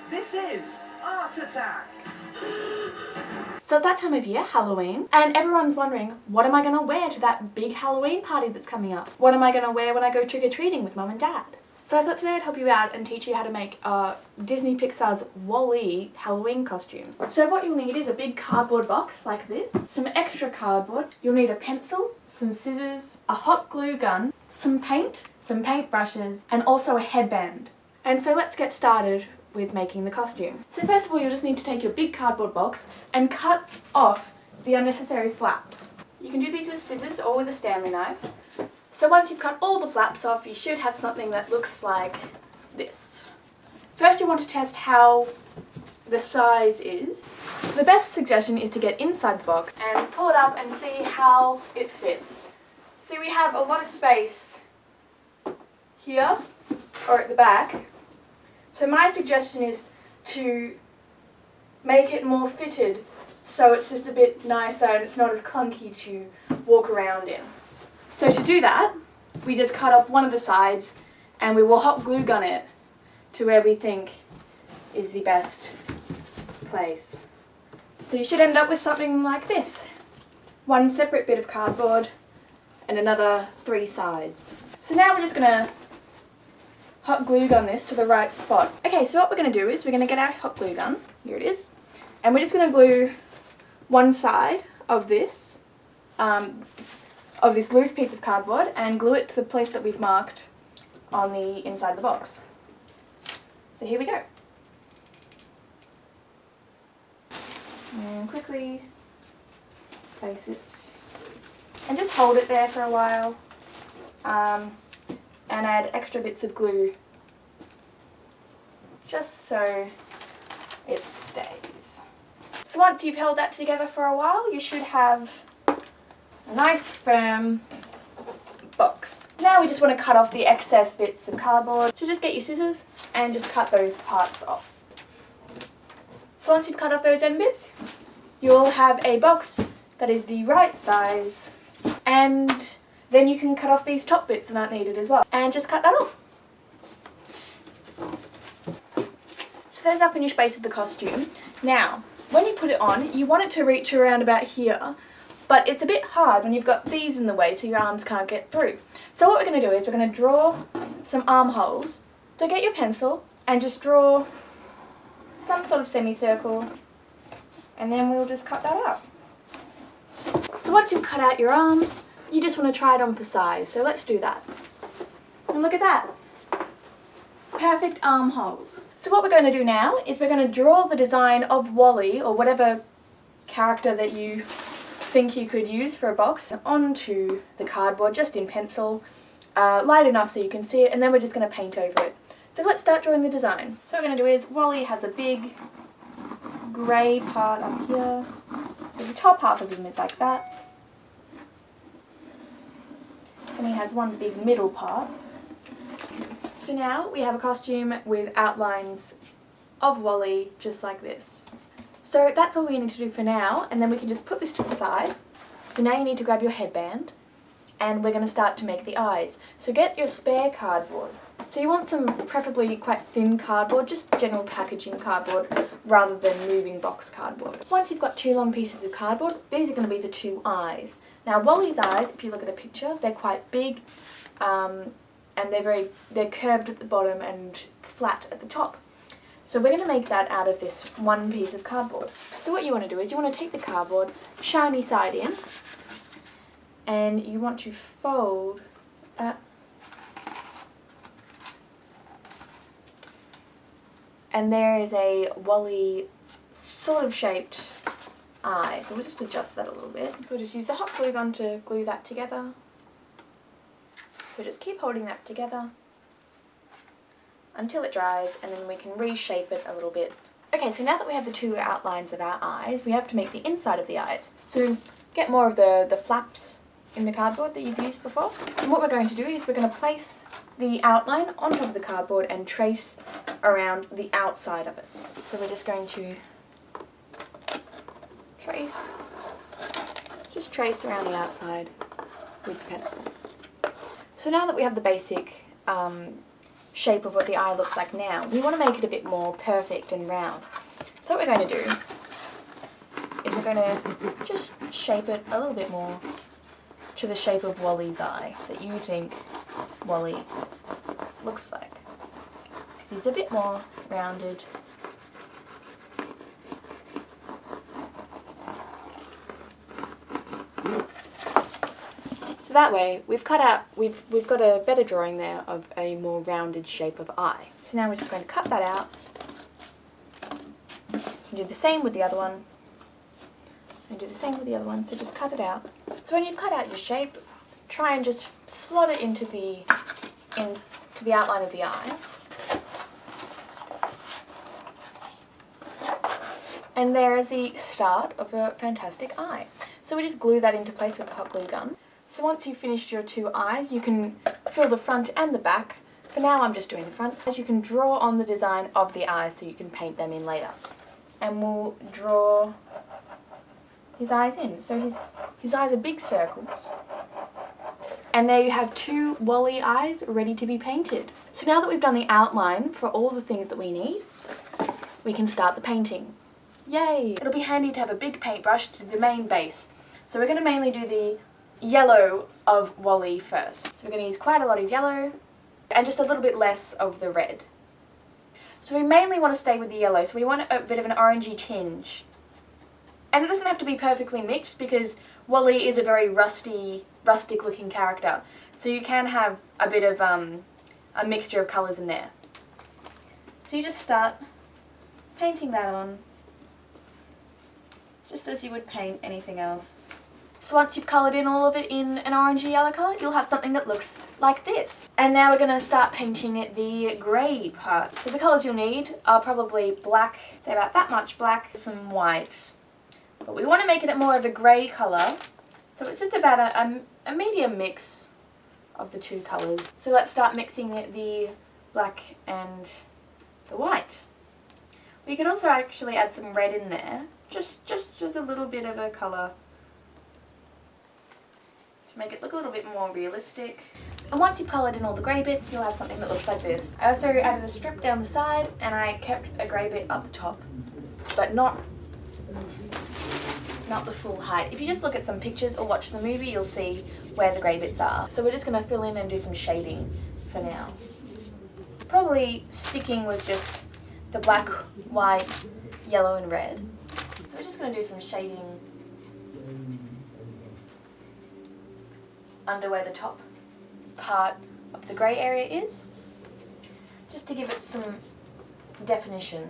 This is Art Attack. So it's that time of year, Halloween, and everyone's wondering, what am I going to wear to that big Halloween party that's coming up? What am I going to wear when I go trick-or-treating with Mum and Dad? So I thought today I'd help you out and teach you how to make Disney Pixar's Wall-E Halloween costume. So what you'll need is a big cardboard box like this, some extra cardboard, you'll need a pencil, some scissors, a hot glue gun, some paint, some paint brushes, and also a headband. And so let's get started with making the costume. So first of all, you'll just need to take your big cardboard box and cut off the unnecessary flaps. You can do these with scissors or with a Stanley knife. So once you've cut all the flaps off, you should have something that looks like this. First you want to test how the size is. So the best suggestion is to get inside the box and pull it up and see how it fits. See, we have a lot of space here or at the back. So my suggestion is to make it more fitted so it's just a bit nicer and it's not as clunky to walk around in. So to do that, we just cut off one of the sides and we will hot glue gun it to where we think is the best place. So you should end up with something like this. One separate bit of cardboard and another 3 sides. So now we're just going to hot glue gun this to the right spot. Okay, so what we're going to do is we're going to get our hot glue gun. Here it is. And we're just going to glue one side of this loose piece of cardboard and glue it to the place that we've marked on the inside of the box. So here we go. And quickly place it and just hold it there for a while. And add extra bits of glue just so it stays. So once you've held that together for a while, you should have a nice firm box. Now we just want to cut off the excess bits of cardboard. So just get your scissors and just cut those parts off. So once you've cut off those end bits, you'll have a box that is the right size, and then you can cut off these top bits that aren't needed as well, and just cut that off. So there's our finished base of the costume. Now, when you put it on, you want it to reach around about here, but it's a bit hard when you've got these in the way so your arms can't get through. So what we're going to do is we're going to draw some armholes. So get your pencil and just draw some sort of semicircle, and then we'll just cut that out. So once you've cut out your arms, you just want to try it on for size, so let's do that. And look at that. Perfect armholes. So what we're going to do now is we're going to draw the design of Wall-E, or whatever character that you think you could use for a box, onto the cardboard just in pencil, light enough so you can see it, and then we're just going to paint over it. So let's start drawing the design. So what we're going to do is Wall-E has a big grey part up here. The top half of him is like that. And he has one big middle part. So now we have a costume with outlines of Wall-E just like this. So that's all we need to do for now, and then we can just put this to the side. So now you need to grab your headband and we're going to start to make the eyes. So get your spare cardboard. So you want some preferably quite thin cardboard, just general packaging cardboard rather than moving box cardboard. Once you've got 2 long pieces of cardboard, these are going to be the 2 eyes. Now Wall-E's eyes, if you look at a picture, they're quite big and they're curved at the bottom and flat at the top. So we're going to make that out of this one piece of cardboard. So what you want to do is you want to take the cardboard, shiny side in, and you want to fold that. And there is a Wall-E sort of shaped eye. So we'll just adjust that a little bit. So we'll just use the hot glue gun to glue that together. So just keep holding that together until it dries, and then we can reshape it a little bit. Okay, so now that we have the 2 outlines of our eyes, we have to make the inside of the eyes. So get more of the flaps in the cardboard that you've used before. And what we're going to do is we're going to place the outline on top of the cardboard and trace around the outside of it. So we're just going to trace around the outside with the pencil. So now that we have the basic shape of what the eye looks like now. We want to make it a bit more perfect and round. So what we're going to do is we're going to just shape it a little bit more to the shape of Wall-E's eye that you think Wall-E looks like. Because he's a bit more rounded. So that way we've got a better drawing there of a more rounded shape of eye. So now we're just going to cut that out. And do the same with the other one. And do the same with the other one, so just cut it out. So when you've cut out your shape, try and just slot it into the outline of the eye. And there is the start of a fantastic eye. So we just glue that into place with a hot glue gun. So once you've finished your two eyes, you can fill the front and the back. For now I'm just doing the front. As you can draw on the design of the eyes so you can paint them in later. And we'll draw his eyes in. So his eyes are big circles. And there you have two Wall-E eyes ready to be painted. So now that we've done the outline for all the things that we need, we can start the painting. Yay! It'll be handy to have a big paintbrush to do the main base. So we're going to mainly do the yellow of Wall-E first. So we're going to use quite a lot of yellow and just a little bit less of the red. So we mainly want to stay with the yellow, so we want a bit of an orangey tinge. And it doesn't have to be perfectly mixed because Wall-E is a very rustic looking character. So you can have a bit of a mixture of colours in there. So you just start painting that on, just as you would paint anything else. So once you've coloured in all of it in an orangey yellow colour, you'll have something that looks like this. And now we're going to start painting the grey part. So the colours you'll need are probably black, say about that much black, some white. But we want to make it more of a grey colour, so it's just about a medium mix of the two colours. So let's start mixing the black and the white. We could also actually add some red in there, just a little bit of a colour to make it look a little bit more realistic. And once you've coloured in all the grey bits, you'll have something that looks like this. I also added a strip down the side and I kept a grey bit up the top, but not the full height. If you just look at some pictures or watch the movie, you'll see where the grey bits are. So we're just going to fill in and do some shading for now. Probably sticking with just the black, white, yellow and red. So we're just going to do some shading under where the top part of the grey area is, just to give it some definition.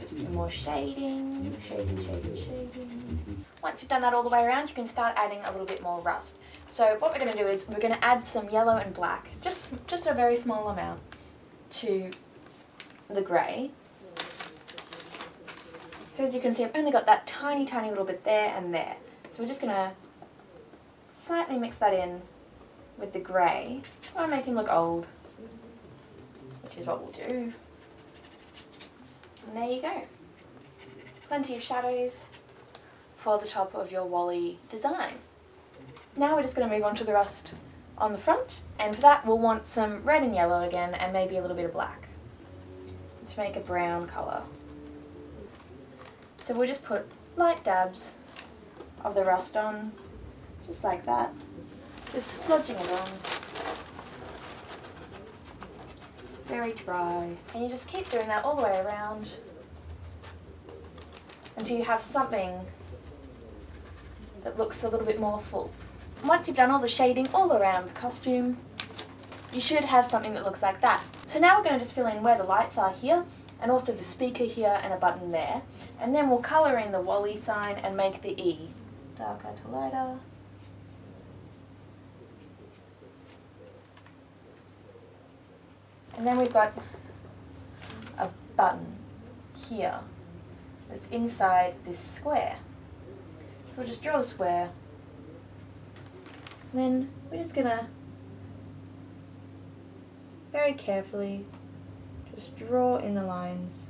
Just do more shading. Once you've done that all the way around, you can start adding a little bit more rust. So what we're going to do is we're going to add some yellow and black, just a very small amount, to the grey. So as you can see, I've only got that tiny little bit there and there. So we're just going to slightly mix that in with the grey. I want to make him look old, which is what we'll do. And there you go. Plenty of shadows for the top of your Wall-E design. Now we're just going to move on to the rust on the front, and for that we'll want some red and yellow again and maybe a little bit of black to make a brown colour. So we'll just put light dabs of the rust on, just like that, just splodging it on. Very dry, and you just keep doing that all the way around until you have something that looks a little bit more full. And once you've done all the shading all around the costume, you should have something that looks like that. So now we're going to just fill in where the lights are here, and also the speaker here and a button there, and then we'll colour in the Wall-E sign and make the E. Darker to lighter. And then we've got a button here that's inside this square. So we'll just draw the square. And then we're just gonna very carefully just draw in the lines.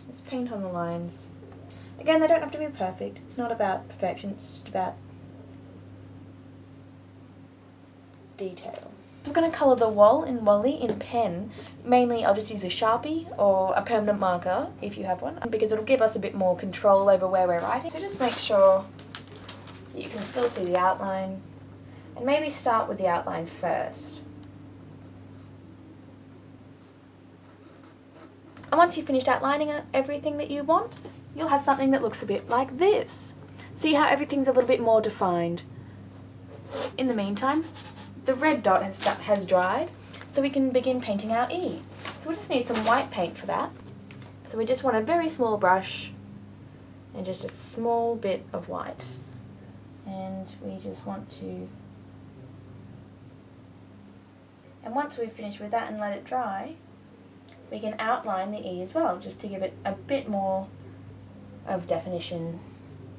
Just paint on the lines. Again, they don't have to be perfect. It's not about perfection, it's just about detail. So we're going to colour the wall in Wall-E in pen. Mainly I'll just use a Sharpie or a permanent marker if you have one, because it'll give us a bit more control over where we're writing. So just make sure that you can still see the outline, and maybe start with the outline first. And once you've finished outlining everything that you want, you'll have something that looks a bit like this. See how everything's a little bit more defined? In the meantime, the red dot has dried, so we can begin painting our E. So we'll just need some white paint for that. So we just want a very small brush and just a small bit of white. And we just want to... And once we've finished with that and let it dry, we can outline the E as well, just to give it a bit more of definition.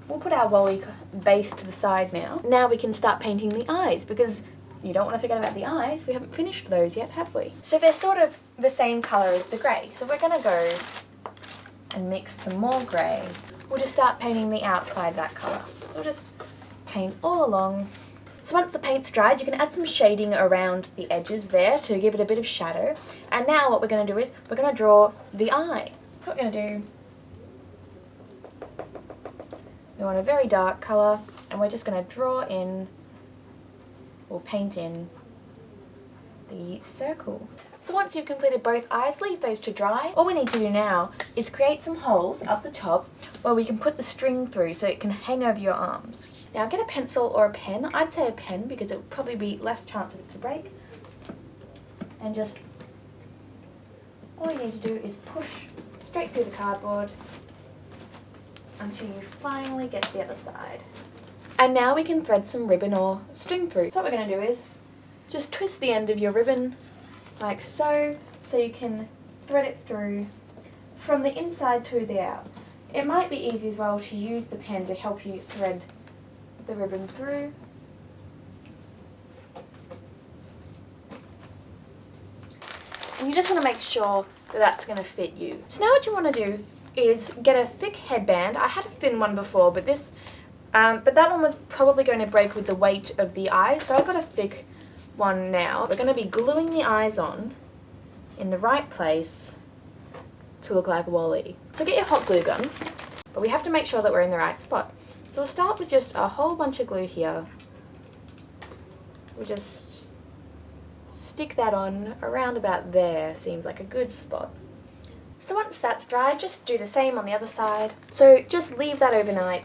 We'll put our Wall-E base to the side now. Now we can start painting the eyes, because you don't want to forget about the eyes. We haven't finished those yet, have we? So they're sort of the same colour as the grey. So we're going to go and mix some more grey. We'll just start painting the outside of that colour. So we'll just paint all along. So once the paint's dried, you can add some shading around the edges there to give it a bit of shadow. And now what we're going to do is we're going to draw the eye. So what we're going to do, we want a very dark colour, and we're just going to draw in, or paint in, the circle. So once you've completed both eyes, leave those to dry. All we need to do now is create some holes up the top where we can put the string through so it can hang over your arms. Now get a pencil or a pen. I'd say a pen because it would probably be less chance of it to break. And just, all you need to do is push straight through the cardboard until you finally get to the other side. And now we can thread some ribbon or string through. So what we're going to do is just twist the end of your ribbon like so, so you can thread it through from the inside to the out. It might be easy as well to use the pen to help you thread the ribbon through. And you just want to make sure that that's going to fit you. So now what you want to do is get a thick headband. I had a thin one before, but that one was probably going to break with the weight of the eyes, so I've got a thick one now. We're going to be gluing the eyes on in the right place to look like Wall-E. So get your hot glue gun, but we have to make sure that we're in the right spot. So we'll start with just a whole bunch of glue here. We'll just stick that on around about there, seems like a good spot. So once that's dried, just do the same on the other side. So just leave that overnight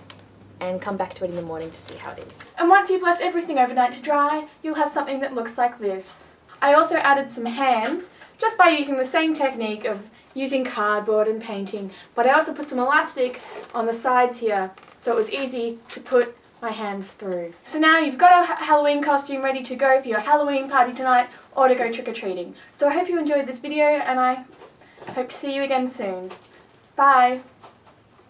and come back to it in the morning to see how it is. And once you've left everything overnight to dry, you'll have something that looks like this. I also added some hands, just by using the same technique of using cardboard and painting, but I also put some elastic on the sides here, so it was easy to put my hands through. So now you've got a Halloween costume ready to go for your Halloween party tonight, or to go trick-or-treating. So I hope you enjoyed this video, and I hope to see you again soon. Bye!